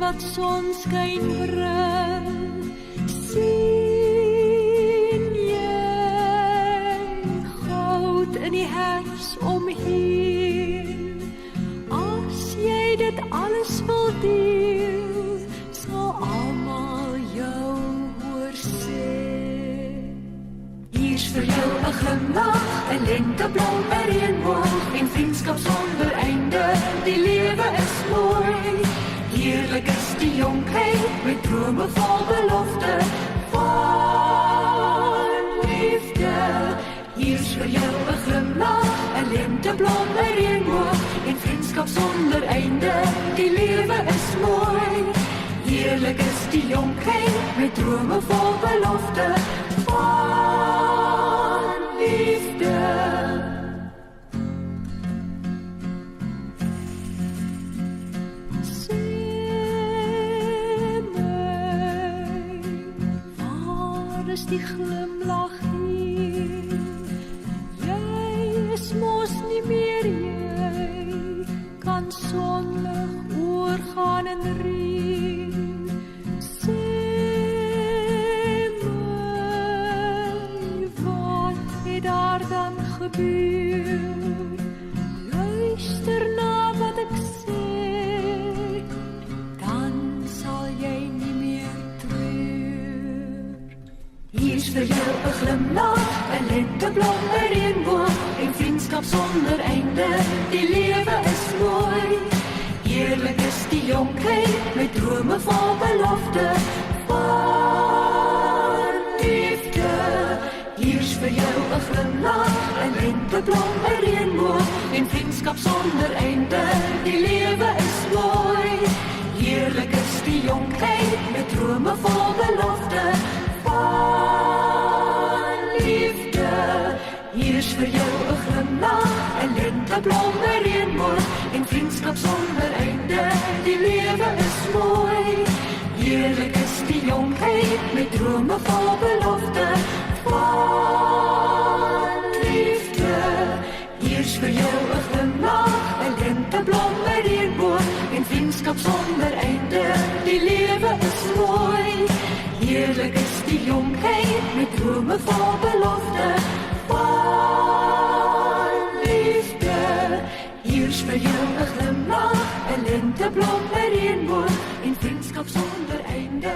wat sonskyn bring. Sien jy goud in die herfs omheen? As jy dit alles wil deel, sal almal jou hoor sê. Hier's vir jou 'n glimlach, 'n lenteblom, 'n reënboog en vriendskap sonder einde. Die lewe is mooi. Heerlik is die jonkheid met drome vol belofte van liefde. Hier's vir jou 'n glimlach, 'n lenteblom, 'n reënboog en vriendskap sonder einde. Die lewe is mooi. Heerlik is die jonkheid met drome vol belofte van liefde. Die glimlach hier, jy is mos nie meer jy, kan sonlig oorgaan en reën. Sê my, wat het daar dan gebeur? Luister na wat ek sê, dan sal jy nie meer treur. Hier's vir jou 'n glimlach, 'n lenteblom, 'n reënboog en vriendskap sonder einde. Die lewe is mooi. Heerlik is die jonkheid met drome vol belofte van liefde. Hier's vir jou 'n glimlach, 'n lenteblom, 'n reënboog en vriendskap sonder einde. Die lewe is mooi. Heerlik is die jonkheid met drome vol belofte van liefde. Hier's vir jou 'n glimlach, 'n lenteblom, 'n reënboog en vriendskap sonder einde. Die lewe is mooi. Heerlik is die jonkheid met drome vol belofte van liefde. Hier's vir jou 'n glimlach, 'n lenteblom, 'n reënboog en vriendskap sonder einde. Die lewe is mooi. Heerlik is die jonkheid met drome vol belofte van liefde. Hier's vir jou 'n glimlach, 'n lenteblom, 'n reënboog en vriendskap sonder einde.